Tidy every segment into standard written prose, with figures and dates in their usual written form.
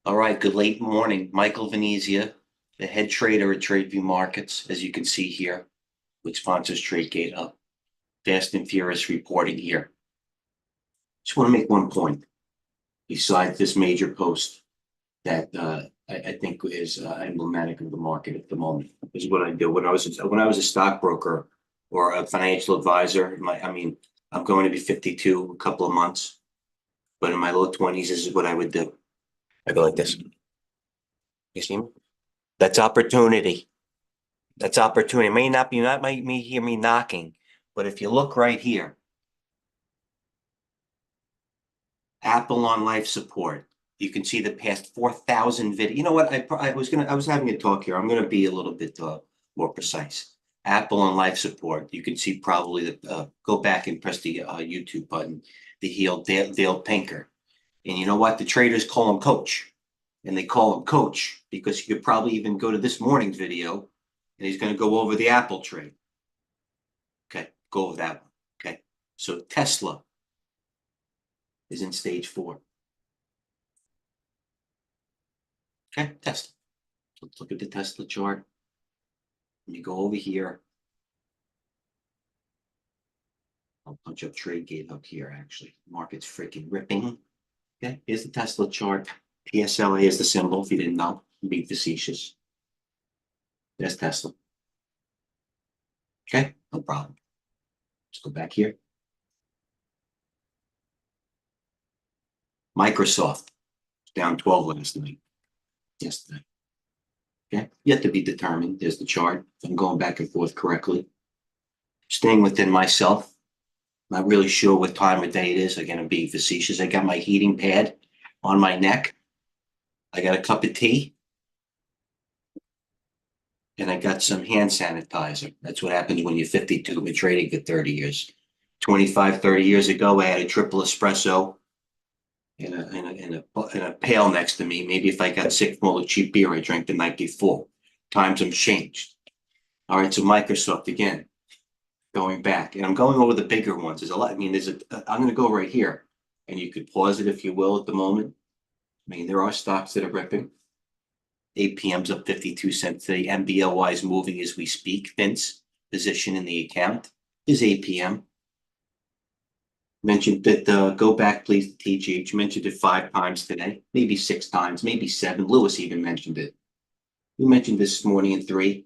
All right, good late morning. Michael Venezia, the head trader at Tradeview Markets, as you can see here, which sponsors TradeGATEHub. Fast and furious reporting here. Just want to make one point. Besides this major post that I think is emblematic of the market at the moment. This is what I do when I was a stockbroker or a financial advisor. I'm going to be 52 a couple of months, but in my low 20s, this is what I would do. I go like this. You see me? That's opportunity. That's opportunity. It may not be, not might me hear me knocking, but if you look right here, Apple on life support, you can see the past 4,000 video. You know what? I was having a talk here. I'm gonna be a little bit more precise. Apple on life support. You can see probably the go back and press the YouTube button. The heel Dale Pinker, and you know what? The traders call him Coach, and they call him Coach because you could probably even go to this morning's video, and he's going to go over the Apple trade. Okay, go with that one. Okay, so Tesla is in stage 4. Okay, Tesla. Let's look at the Tesla chart. Let me go over here. I'll punch up TradeGate up here, actually. Market's freaking ripping. Okay, here's the Tesla chart. PSLA is the symbol, if you didn't know. Be facetious. There's Tesla. Okay, no problem. Let's go back here. Microsoft, down 12 last night. Yesterday. Okay, yet to be determined. There's the chart. If I'm going back and forth correctly. Staying within myself. Not really sure what time of day it is. Again, I'm being facetious. I got my heating pad on my neck. I got a cup of tea. And I got some hand sanitizer. That's what happens when you're 52. I've been trading for 30 years. 25, 30 years ago, I had a triple espresso in a pail next to me. Maybe if I got sick from all the cheap beer I drank the night before. Times have changed. All right, so Microsoft again, going back, and I'm going over the bigger ones. There's a lot. I'm going to go right here, and you could pause it if you will at the moment. There are stocks that are ripping. APM's up 52 cents today. MBLY is moving as we speak. Vince position in the account is APM. Mentioned that go back, please, to TGH. Mentioned it 5 times today, maybe 6 times, maybe 7. Lewis even mentioned it. We mentioned this morning in 3,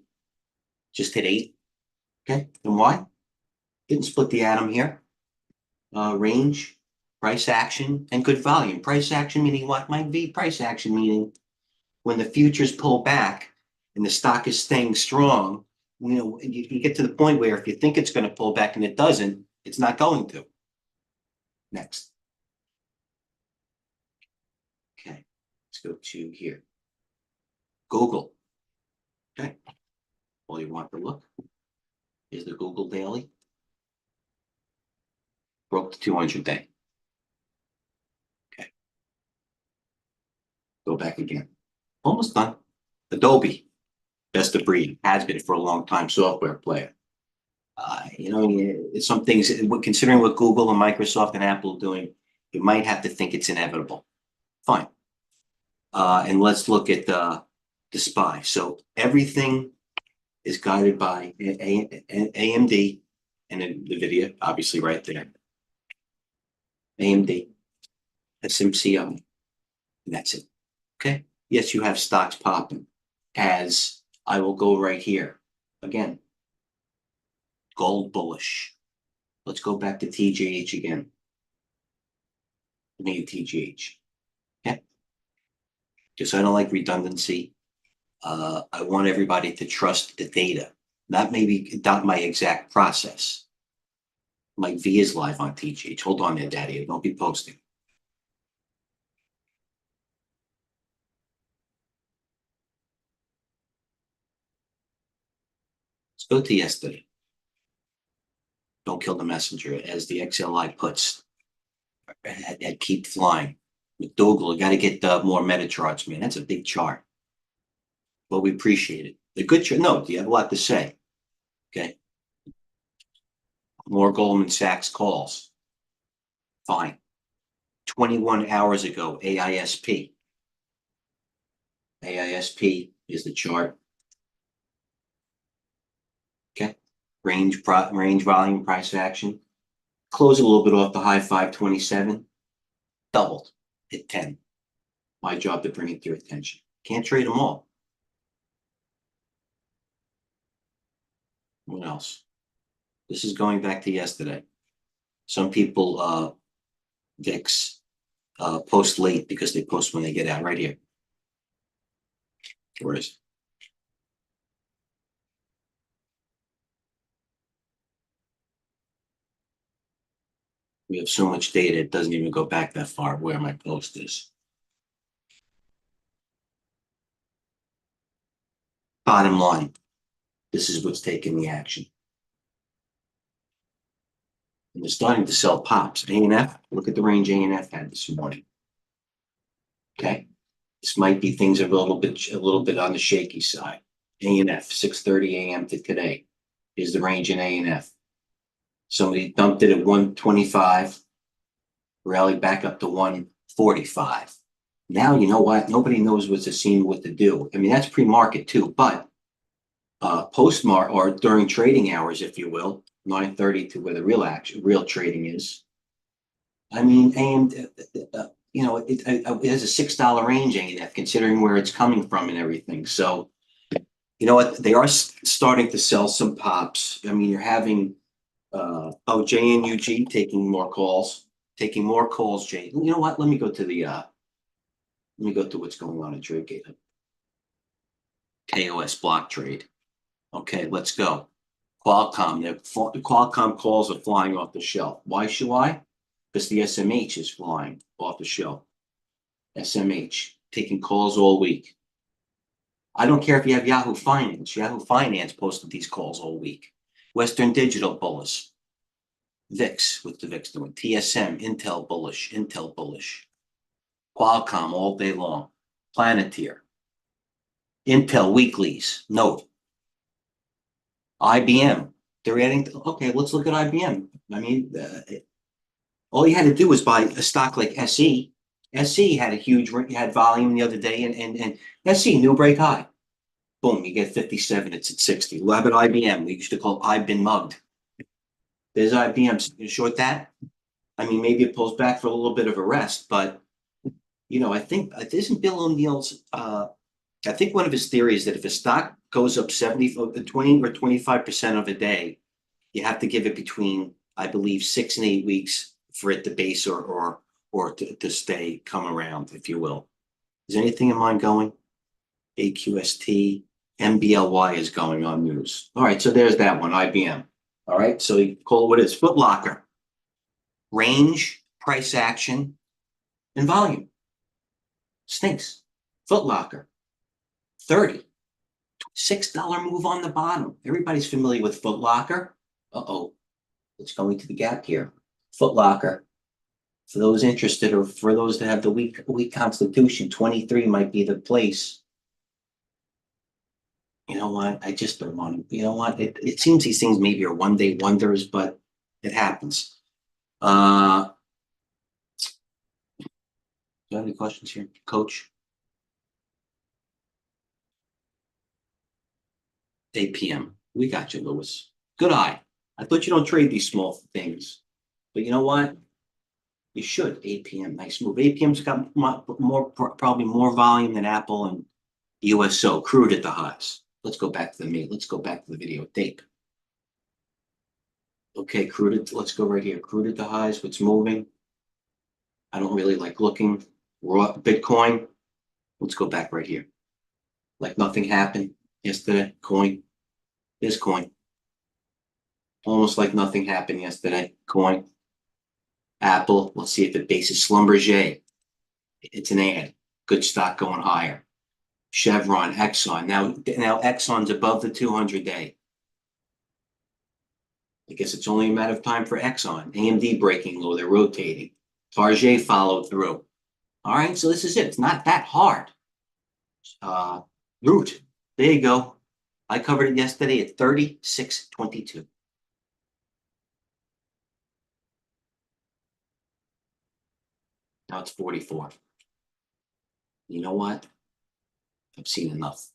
just hit 8. Okay, and why? Didn't split the atom here. Range, price action, and good volume. Price action meaning what? Might be price action meaning when the futures pull back and the stock is staying strong. You get to the point where if you think it's going to pull back and it doesn't, it's not going to. Next. Okay, let's go to here. Google. Okay, well, you want to look. Here's the Google Daily. Broke the 200 day. Okay, go back again. Almost done. Adobe, best of breed, has been for a long time. Software player. Some things, considering what Google and Microsoft and Apple are doing, you might have to think it's inevitable. Fine. And let's look at the SPY. So everything is guided by AMD and NVIDIA, obviously right there. AMD, SMCI, and that's it. Okay. Yes, you have stocks popping. As I will go right here again. Gold bullish. Let's go back to TGH again. Maybe TGH. Okay. Because I don't like redundancy. I want everybody to trust the data, not my exact process. Mike V is live on TGH. Hold on there, Daddy. Don't be posting. Let's go to yesterday. Don't kill the messenger, as the XLI puts. At keep flying. McDougall, you got to get more meta charts, man. That's a big chart. Well, we appreciate it. The good chart. No, you have a lot to say. Okay. More Goldman Sachs calls. Fine. 21 hours ago, AISP. AISP is the chart. Okay. Range volume price action. Close a little bit off the high 527. Doubled. Hit 10. My job to bring it to your attention. Can't trade them all. What else? This is going back to yesterday. Some people VIX post late because they post when they get out. Right here. Where is it? We have so much data, it doesn't even go back that far where my post is. Bottom line, this is what's taking the action. And they're starting to sell pops. A&F, look at the range A&F had this morning. Okay. This might be things a little bit on the shaky side. A&F, 6:30 a.m. to today is the range in A&F. Somebody dumped it at 125, rallied back up to 145. Now, you know what? Nobody knows what to do. I mean, that's pre-market too, but post-market or during trading hours, if you will, 9:30 to where the real trading is. I mean, you know, it has a $6 range, A&F, considering where it's coming from and everything. So, you know what? They are starting to sell some pops. I mean, you're having JNUG taking more calls, Jay. You know what? Let me go to what's going on in TradeGATEHub. KOS block trade. Okay, let's go. Qualcomm. The Qualcomm calls are flying off the shelf. Why? Because the SMH is flying off the shelf. SMH taking calls all week. I don't care if you have Yahoo Finance. Yahoo Finance posted these calls all week. Western Digital bullish. VIX, what's the VIX doing? TSM, Intel bullish. Qualcomm all day long. Planeteer. Intel weeklies. Note. IBM. They're adding. Okay, let's look at IBM. I mean, all you had to do was buy a stock like SE. SE had volume the other day, and SE new break high. Boom, you get 57. It's at 60. What about IBM? We used to call I've been mugged. There's IBM. Short that. I mean, maybe it pulls back for a little bit of a rest, but you know, I think isn't Bill O'Neill's. I think one of his theories that if a stock goes up 20 or 25% of a day, you have to give it between, I believe, 6 and 8 weeks for it to base or to come around, if you will. Is anything in mind going? AQST, MBLY is going on news. All right, so there's that one, IBM. All right, so you call it what it is. Foot Locker. Range, price action, and volume. Stinks. Foot Locker. 30. $6 move on the bottom. Everybody's familiar with Foot Locker. Uh-oh. Let's go into the gap here. Foot Locker. For those interested or for those that have the weak constitution, 23 might be the place. You know what? I just don't want to. You know what? It seems these things maybe are one-day wonders, but it happens. Do you have any questions here, Coach? 8 p.m. We got you, Lewis. Good eye. I thought you don't trade these small things, but you know what? You should. 8 p.m. Nice move. 8 p.m.'s got probably more volume than Apple and USO. Crude at the highs. Let's go back to the meet. Let's go back to the video tape. Okay, crude. Let's go right here. Crude at the highs. What's moving? I don't really like looking. Raw Bitcoin. Let's go back right here. Like nothing happened yesterday. Coin. This coin. Almost like nothing happened yesterday. Coin. Apple. Let's see if it bases Schlumberger. It's an ad. Good stock going higher. Chevron, Exxon. Now Exxon's above the 200-day. I guess it's only a matter of time for Exxon. AMD breaking low. They're rotating. Target followed through. All right, so this is it. It's not that hard. Root. There you go. I covered it yesterday at 36.22. Now it's 44. You know what? I've seen enough.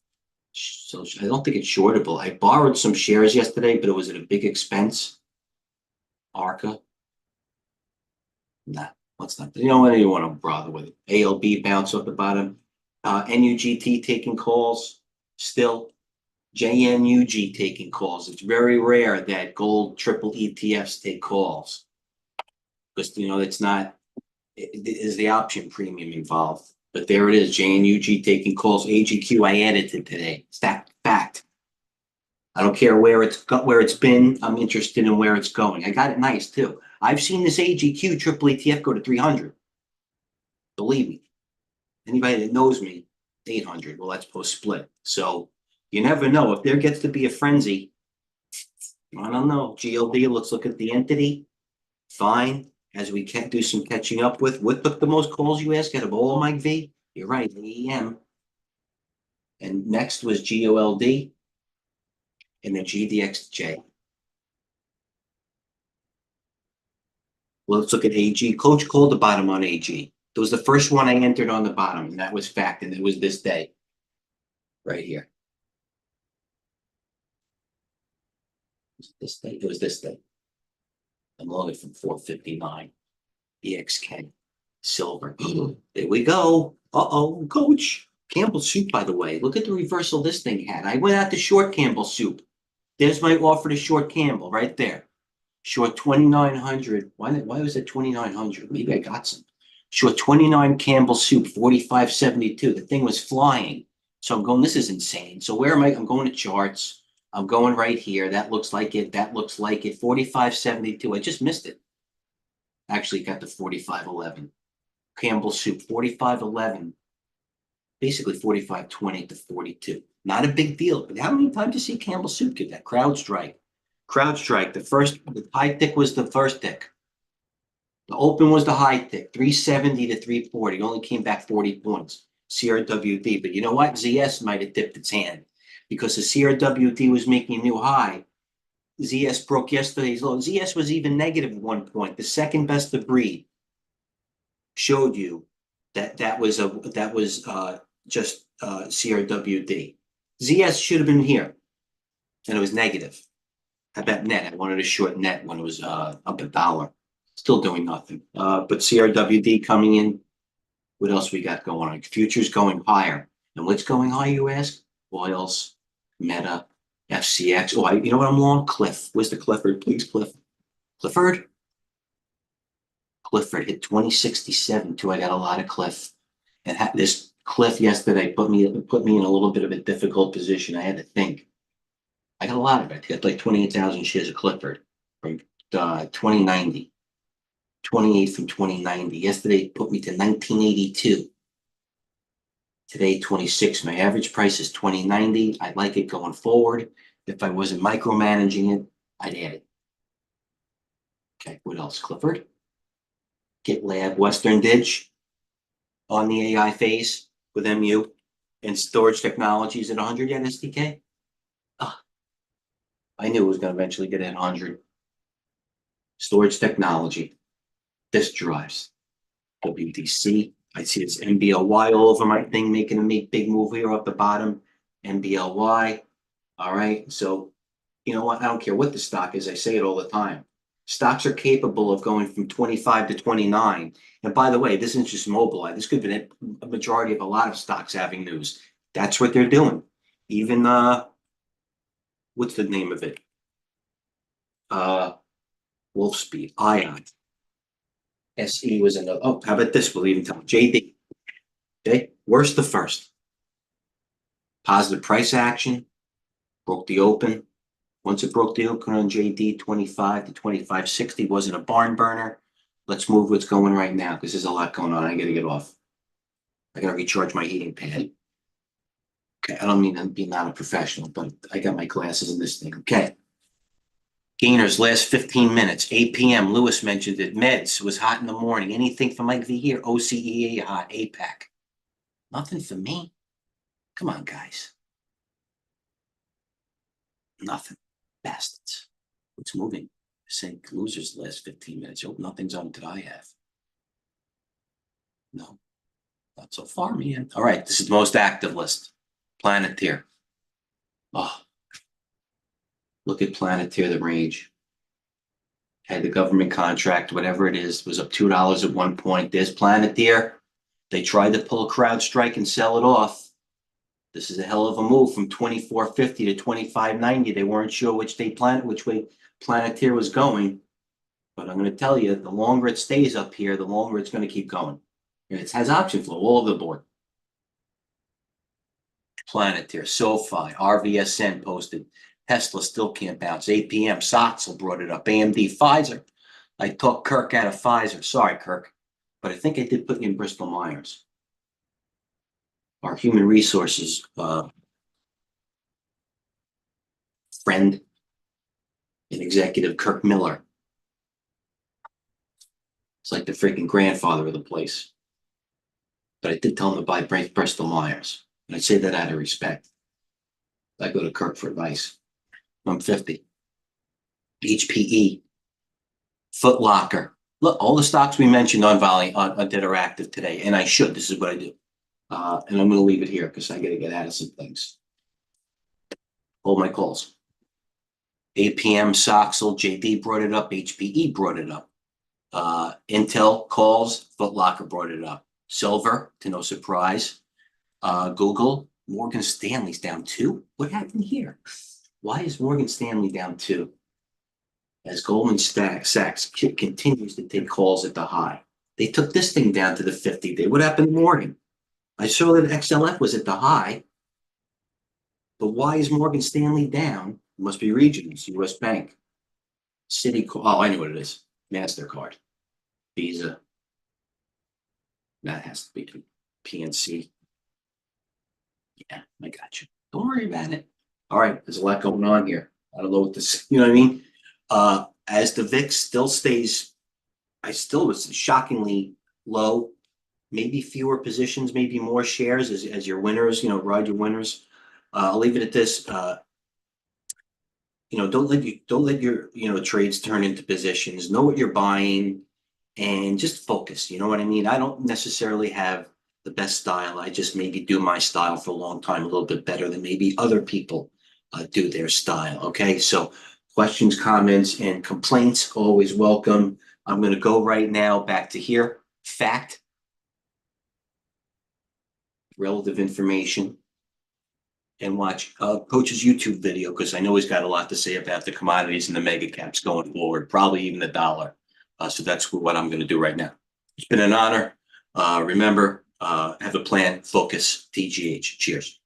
So I don't think it's shortable. I borrowed some shares yesterday, but it was at a big expense. ARCA. Nah, let's not. You know what? You want to bother with it. ALB bounce off the bottom. NUGT taking calls still. JNUG taking calls. It's very rare that gold triple ETFs take calls because it's not. It is the option premium involved. But there it is. JNUG taking calls. AGQ I added to today. It's that fact. I don't care where it's been. I'm interested in where it's going. I got it nice too. I've seen this AGQ triple ETF go to 300. Believe me. Anybody that knows me, 800. Well, that's post split. So you never know. If there gets to be a frenzy, I don't know. GLD, let's look at the entity. Fine. As we can do some catching up with. What took the most calls, you ask, out of all, Mike V? You're right, AEM. And next was GOLD. And then GDXJ. Well, let's look at AG. Coach called the bottom on AG. It was the first one I entered on the bottom, and that was fact, and it was this day. Right here. This day. It was this day. I'm loaded from 459. EXK. Silver. There we go. Uh-oh, Coach. Campbell Soup, by the way. Look at the reversal this thing had. I went out to short Campbell Soup. There's my offer to short Campbell right there. Short 2,900. Why was it 2,900? Maybe I got some. Short 29 Campbell Soup, 45.72. The thing was flying. So I'm going, this is insane. So where am I? I'm going to charts. I'm going right here. That looks like it. That looks like it. 45.72. I just missed it. Actually got the 45.11. Campbell Soup, 45.11. Basically 45.20 to 42. Not a big deal. But how many times do you see Campbell Soup get that? CrowdStrike. CrowdStrike. The high tick was the first tick. The open was the high tick, 370 to 340. Only came back 40 points. CRWD. But you know what? ZS might have dipped its hand because the CRWD was making a new high. ZS broke yesterday's low. ZS was even negative at 1 point. The second best of breed showed you that was just CRWD. ZS should have been here, and it was negative. How about net? I wanted a short net when it was up $1. Still doing nothing. But CRWD coming in. What else we got going on? Futures going higher. And what's going higher, you ask? Oils, Meta, FCX. Oh, you know what I'm long? Cliff. Where's the Clifford? Please, Cliff. Clifford? Clifford hit 2067 too. I got a lot of Cliff. And this Cliff yesterday put me in a little bit of a difficult position. I had to think. I got a lot of it. I got like 28,000 shares of Clifford from 2090. 28 from 2090. Yesterday put me to 1982. Today 26. My average price is 2090. I like it going forward. If I wasn't micromanaging it, I'd add it. Okay, what else? Clifford, GitLab, Western Ditch on the AI phase with MU and storage technologies at 100 yen SDK. I knew it was going to eventually get at 100. Storage technology. Disk drives. WDC. I see it's MBLY all over my thing, making a big move here off the bottom. MBLY. All right. So, you know what? I don't care what the stock is. I say it all the time. Stocks are capable of going from 25 to 29. And by the way, this isn't just Mobileye. This could be a majority of a lot of stocks having news. That's what they're doing. Even, what's the name of it? Wolfspeed, Ion. SE was another. Oh, how about this? We'll even tell JD. Okay, where's the first? Positive price action. Broke the open. Once it broke the open on JD, 25 to 25.60 wasn't a barn burner. Let's move what's going right now because there's a lot going on. I got to get off. I got to recharge my heating pad. Okay, I don't mean to be not a professional, but I got my glasses in this thing. Okay. Gainers last 15 minutes, 8 p.m. Lewis mentioned it. Meds was hot in the morning. Anything for Mike V here? OCEA hot, APAC. Nothing for me. Come on, guys. Nothing. Bastards. What's moving? Saying losers the last 15 minutes. Hope nothing's on that I have. No. Not so far, man. All right. This is the most active list. Planeteer. Oh, look at Planeteer, the range. Had the government contract, whatever it is, was up $2 at one point. There's Planeteer. They tried to pull a crowd strike and sell it off. This is a hell of a move from 24.50 to 25.90. They weren't sure which way Planeteer was going. But I'm going to tell you, the longer it stays up here, the longer it's going to keep going. And it has option flow all over the board. Planeteer, SoFi, RVSN posted. Tesla still can't bounce. APM, Soxel brought it up. AMD, Pfizer. I talked Kirk out of Pfizer. Sorry, Kirk. But I think I did put you in Bristol Myers. Our human resources friend and executive, Kirk Miller. It's like the freaking grandfather of the place. But I did tell him to buy Bristol Myers. And I say that out of respect. I go to Kirk for advice. I'm 50. HPE, Foot Locker. Look, all the stocks we mentioned on that are active today, and I should. This is what I do. And I'm going to leave it here because I got to get out of some things. Hold my calls. APM, Soxel, JD brought it up. HPE brought it up. Intel calls, Foot Locker brought it up. Silver, to no surprise. Google, Morgan Stanley's down 2. What happened here? Why is Morgan Stanley down 2? As Goldman Sachs continues to take calls at the high. They took this thing down to the 50-day. What happened in the morning? I saw that XLF was at the high. But why is Morgan Stanley down? It must be regions, US Bank. Citi, oh, I know what it is. MasterCard. Visa. That has to be PNC. Yeah, I got you. Don't worry about it. All right, there's a lot going on here. I don't know what this, you know what I mean? As the VIX still stays, I still was shockingly low. Maybe fewer positions, maybe more shares as your winners, ride your winners. I'll leave it at this. Don't let your trades turn into positions. Know what you're buying and just focus. You know what I mean? I don't necessarily have the best style. I just maybe do my style for a long time a little bit better than maybe other people do their style. Okay, so questions, comments, and complaints always welcome. I'm going to go right now back to here. Fact, relative information, and watch Coach's YouTube video because I know he's got a lot to say about the commodities and the mega caps going forward, probably even the dollar. So that's what I'm going to do right now. It's been an honor. Remember, have a plan, focus, TGH. Cheers.